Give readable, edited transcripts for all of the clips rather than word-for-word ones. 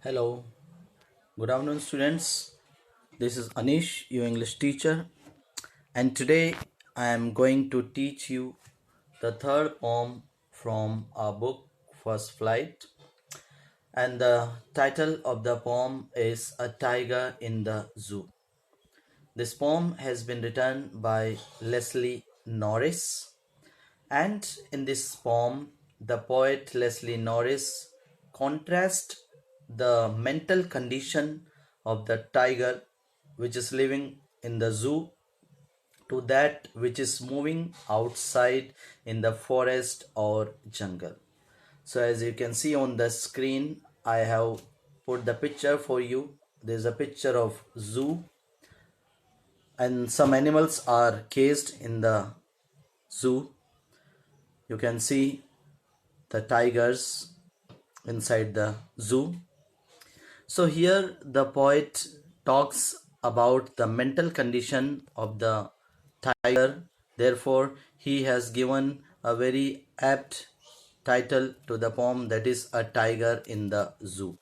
Hello, good afternoon, students. This is Anish, your English teacher, and today I am going to teach you the third poem from our book First Flight. And the title of the poem is A Tiger in the Zoo. This poem has been written by Leslie Norris, and in this poem, the poet Leslie Norris contrasts the mental condition of the tiger which is living in the zoo to that which is moving outside in the forest or jungle. So as you can see on the screen, I have put the picture for you. There's a picture of zoo and some animals are caged in the zoo. You can see the tigers inside the zoo. So here the poet talks about the mental condition of the tiger. Therefore, he has given a very apt title to the poem, that is A Tiger in the Zoo.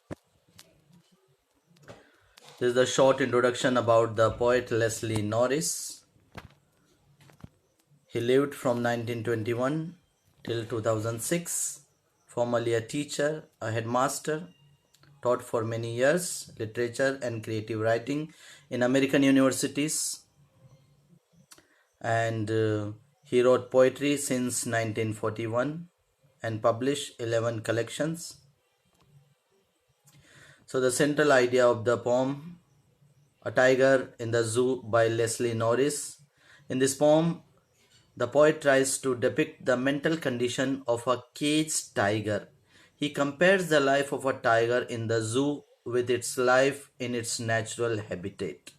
This is the short introduction about the poet Leslie Norris. He lived from 1921 till 2006, formerly a teacher, a headmaster, taught for many years literature and creative writing in American universities, and he wrote poetry since 1941 and published 11 collections. So the central idea of the poem, A Tiger in the Zoo by Leslie Norris. In this poem, the poet tries to depict the mental condition of a caged tiger. He compares the life of a tiger in the zoo with its life in its natural habitat.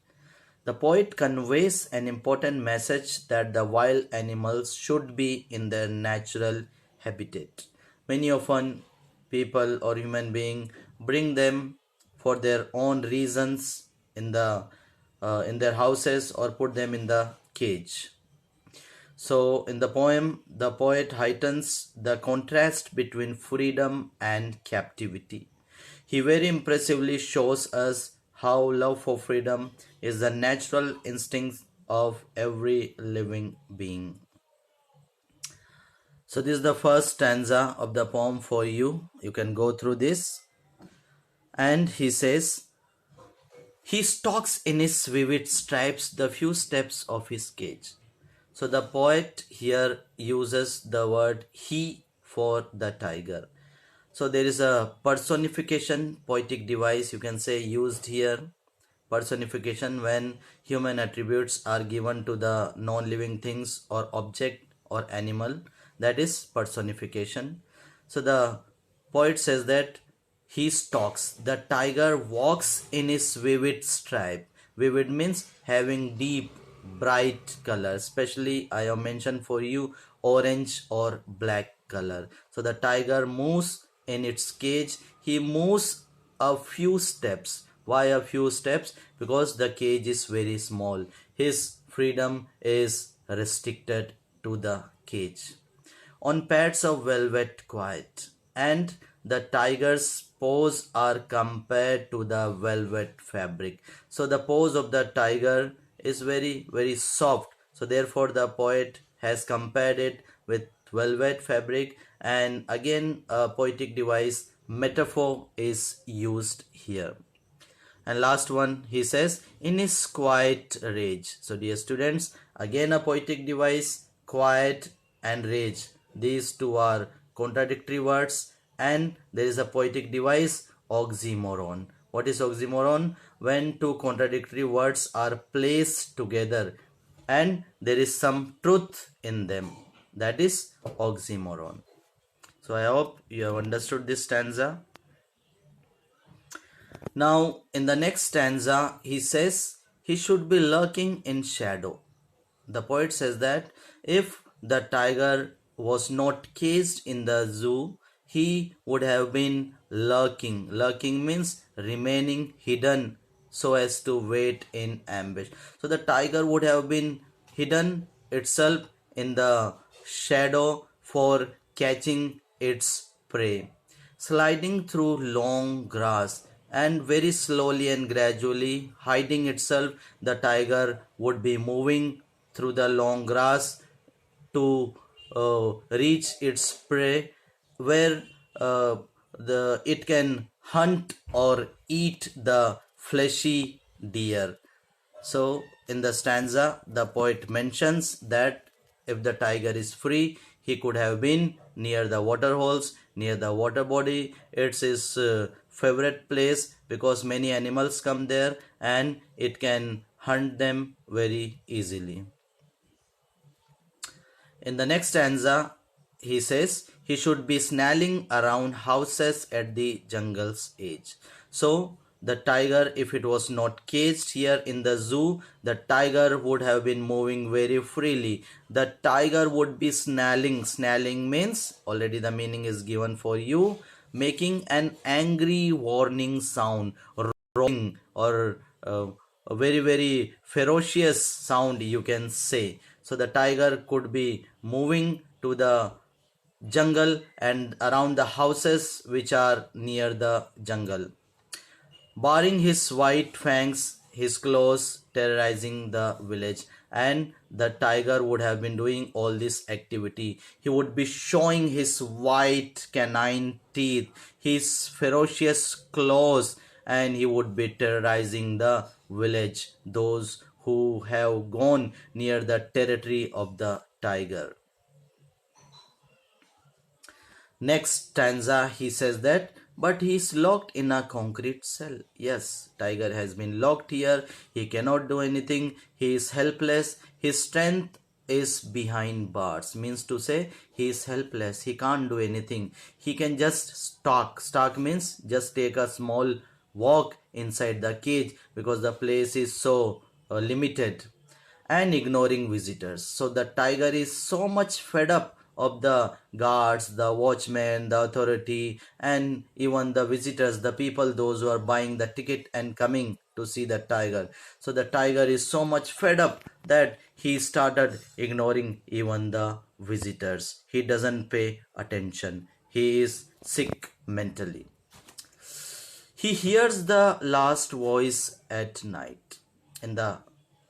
The poet conveys an important message that the wild animals should be in their natural habitat. Many often people or human beings bring them for their own reasons in their houses or put them in the cage. So, in the poem, the poet heightens the contrast between freedom and captivity. He very impressively shows us how love for freedom is the natural instinct of every living being. So, this is the first stanza of the poem for you. You can go through this. And he says, he stalks in his vivid stripes the few steps of his cage. So the poet here uses the word he for the tiger. So there is a personification, poetic device, you can say, used here. Personification when human attributes are given to the non-living things or object or animal, that is personification. So the poet says that he stalks, the tiger walks in his vivid stripe. Vivid means having deep bright color, especially I have mentioned for you orange or black color. So the tiger moves in its cage. He moves a few steps. Why a few steps? Because the cage is very small. His freedom is restricted to the cage. On pads of velvet quiet, and the tiger's paws are compared to the velvet fabric. So the paws of the tiger is very soft. So therefore the poet has compared it with velvet fabric, and again a poetic device, metaphor, is used here. And last one, he says, in his quiet rage. So dear students, again a poetic device, quiet and rage. These two are contradictory words, and there is a poetic device, oxymoron. What is oxymoron? When two contradictory words are placed together and there is some truth in them. That is oxymoron. So I hope you have understood this stanza. Now, in the next stanza, he says he should be lurking in shadow. The poet says that if the tiger was not caged in the zoo, he would have been lurking. Lurking means remaining hidden so as to wait in ambush. So the tiger would have been hidden itself in the shadow for catching its prey. Sliding through long grass, and very slowly and gradually, hiding itself, the tiger would be moving through the long grass to reach its prey, where it can hunt or eat the fleshy deer. So, in the stanza, the poet mentions that if the tiger is free, he could have been near the water holes, near the water body. It's his favorite place because many animals come there and it can hunt them very easily. In the next stanza, he says he should be snarling around houses at the jungle's edge. So, the tiger, if it was not caged here in the zoo, the tiger would have been moving very freely. The tiger would be snarling. Snarling means, already the meaning is given for you, making an angry warning sound, roaring, or a very very ferocious sound, you can say. So the tiger could be moving to the jungle and around the houses which are near the jungle, baring his white fangs, his claws, terrorizing the village. And the tiger would have been doing all this activity. He would be showing his white canine teeth, his ferocious claws, and he would be terrorizing the village, those who have gone near the territory of the tiger. Next stanza, he says that, but he is locked in a concrete cell. Yes, tiger has been locked here. He cannot do anything. He is helpless. His strength is behind bars. Means to say, he is helpless. He can't do anything. He can just stalk. Stalk means just take a small walk inside the cage because the place is so limited, and ignoring visitors. So the tiger is so much fed up of the guards, the watchmen, the authority, and even the visitors, the people, those who are buying the ticket and coming to see the tiger. So the tiger is so much fed up that he started ignoring even the visitors. He doesn't pay attention. He is sick mentally. He hears the last voice at night. In the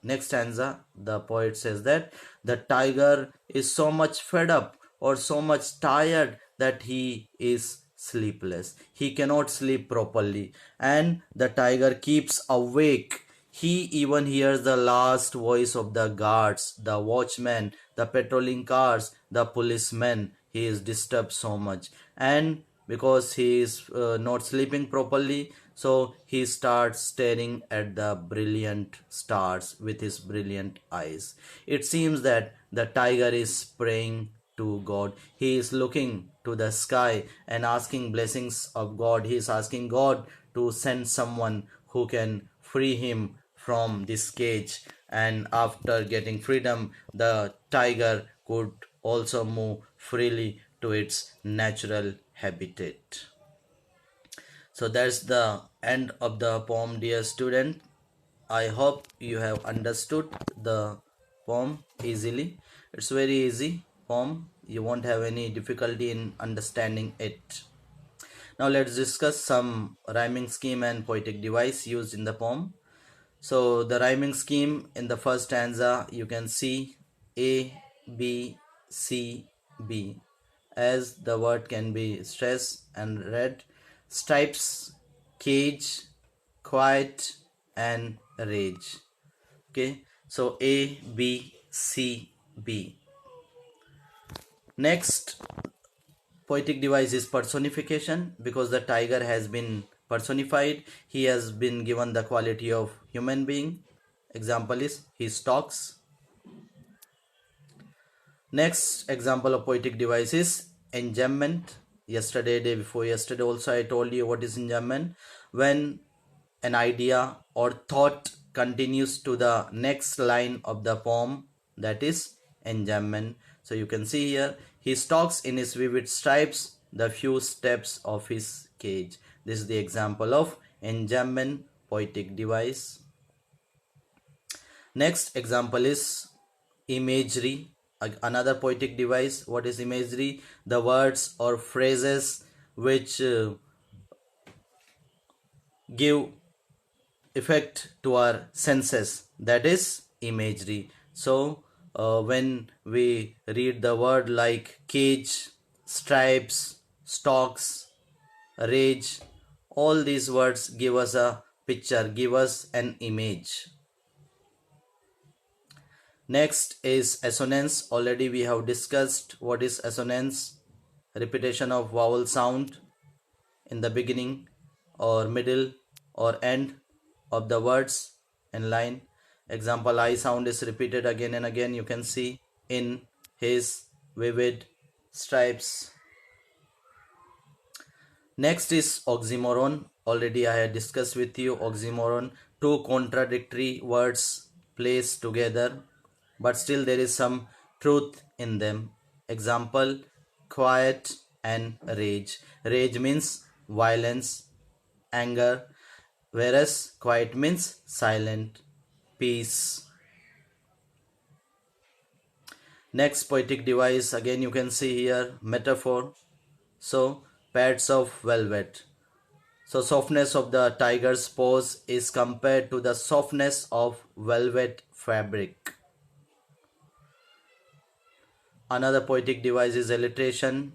next stanza, the poet says that the tiger is so much fed up or so much tired that he is sleepless. He cannot sleep properly, and the tiger keeps awake. He even hears the last voice of the guards, the watchmen, the patrolling cars, the policemen. He is disturbed so much, and because he is not sleeping properly, so he starts staring at the brilliant stars with his brilliant eyes. It seems that the tiger is praying to God. He is looking to the sky and asking blessings of God. He is asking God to send someone who can free him from this cage. And after getting freedom, the tiger could also move freely to its natural habitat. So that's the end of the poem, dear student. I hope you have understood the poem easily. It's very easy poem. You won't have any difficulty in understanding it. Now let's discuss some rhyming scheme and poetic device used in the poem. So the rhyming scheme in the first stanza, you can see A, B, C, B, as the word can be stressed and read. Stripes, cage, quiet, and rage. Okay, so A, B, C, B. Next poetic device is personification. Because the tiger has been personified, he has been given the quality of human being. Example is he stalks. Next example of poetic device is enjambment. Yesterday, day before yesterday also I told you what is enjambment. When an idea or thought continues to the next line of the poem, that is enjambment. So you can see here, he stalks in his vivid stripes the few steps of his cage. This is the example of enjambment poetic device. Next example is imagery, another poetic device. What is imagery? The words or phrases which give effect to our senses, that is imagery. So when we read the word like cage, stripes, stalks, rage, all these words give us a picture, give us an image. Next is assonance. Already we have discussed what is assonance. Repetition of vowel sound in the beginning or middle or end of the words in line. Example, I sound is repeated again and again. You can see in, his, vivid, stripes. Next is oxymoron. Already I had discussed with you oxymoron. Two contradictory words placed together, but still there is some truth in them. Example, quiet and rage. Rage means violence, anger, whereas quiet means silent, peace. Next poetic device, again you can see here metaphor. So pads of velvet. So softness of the tiger's paws is compared to the softness of velvet fabric. Another poetic device is alliteration.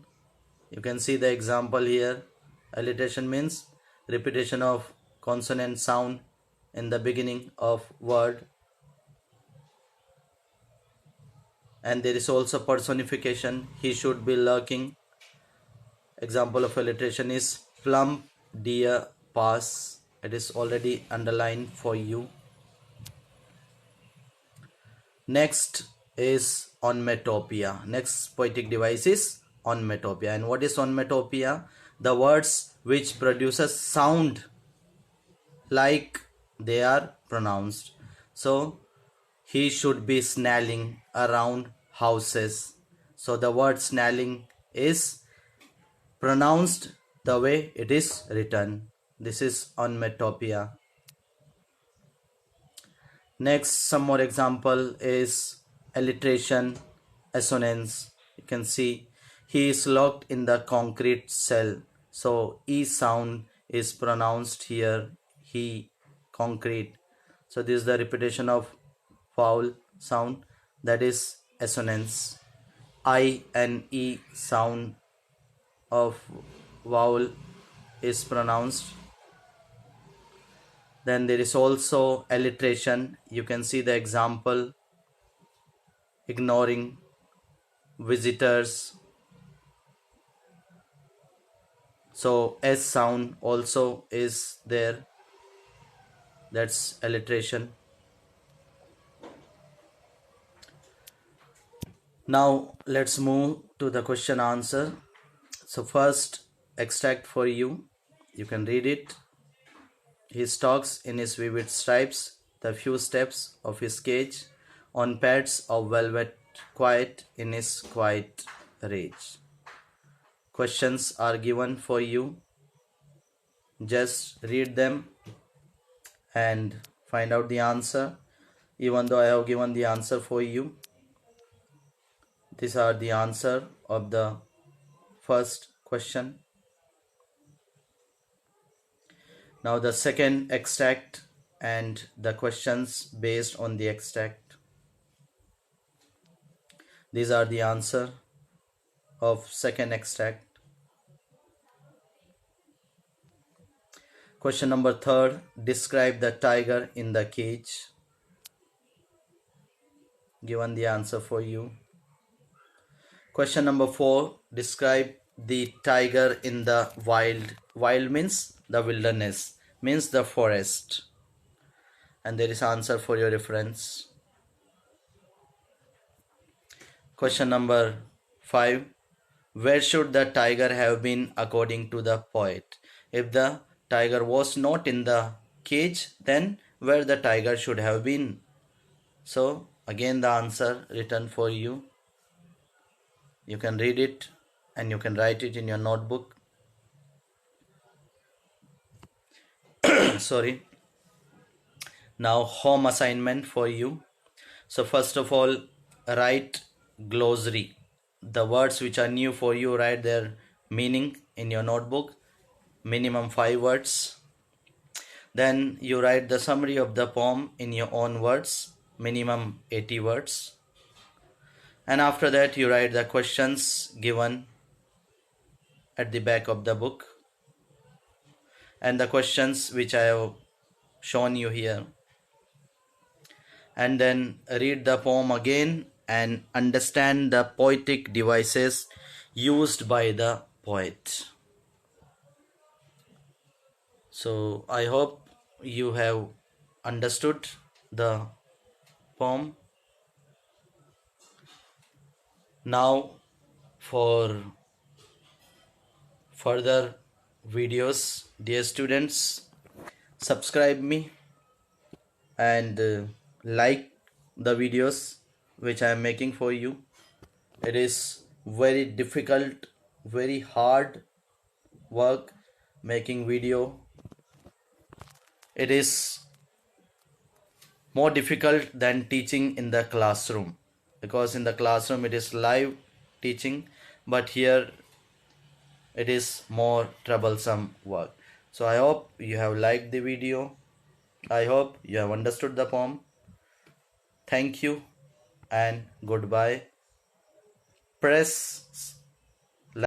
You can see the example here. Alliteration means repetition of consonant sound in the beginning of word. And there is also personification. He should be lurking. Example of alliteration is plump deer pass. It is already underlined for you. Next is onomatopoeia. Next poetic device is onomatopoeia. And what is onomatopoeia? The words which produces sound like they are pronounced. So he should be snarling around houses. So the word snarling is pronounced the way it is written. This is onomatopoeia. Next, some more example is alliteration, assonance. You can see he is locked in the concrete cell. So E sound is pronounced here. He, concrete. So this is the repetition of vowel sound, that is assonance. I and E sound of vowel is pronounced. Then there is also alliteration. You can see the example, ignoring, visitors. So S sound also is there. That's alliteration. Now let's move to the question answer. So first extract for you. You can read it. He stalks in his vivid stripes the few steps of his cage on pads of velvet, quiet in his quiet rage. Questions are given for you. Just read them and find out the answer. Even though I have given the answer for you, these are the answer of the first question. Now the second extract and the questions based on the extract. These are the answer of second extract. Question number third, describe the tiger in the cage. Given the answer for you. Question number 4, describe the tiger in the wild. Wild means the wilderness, means the forest. And there is answer for your reference. Question number 5, where should the tiger have been according to the poet? If the tiger was not in the cage, then where the tiger should have been? So again the answer written for you. You can read it and you can write it in your notebook. Sorry. Now home assignment for you. So first of all, write glossary. The words which are new for you, write their meaning in your notebook. Minimum 5 words. Then you write the summary of the poem in your own words, minimum 80 words. And after that, you write the questions given at the back of the book and the questions which I have shown you here. And then read the poem again and understand the poetic devices used by the poet. So I hope you have understood the poem. Now for further videos, dear students, subscribe me and like the videos which I am making for you. It is very difficult, very hard work making video. It is more difficult than teaching in the classroom, because in the classroom it is live teaching, but here it is more troublesome work. So I hope you have liked the video. I hope you have understood the poem. Thank you and goodbye. Press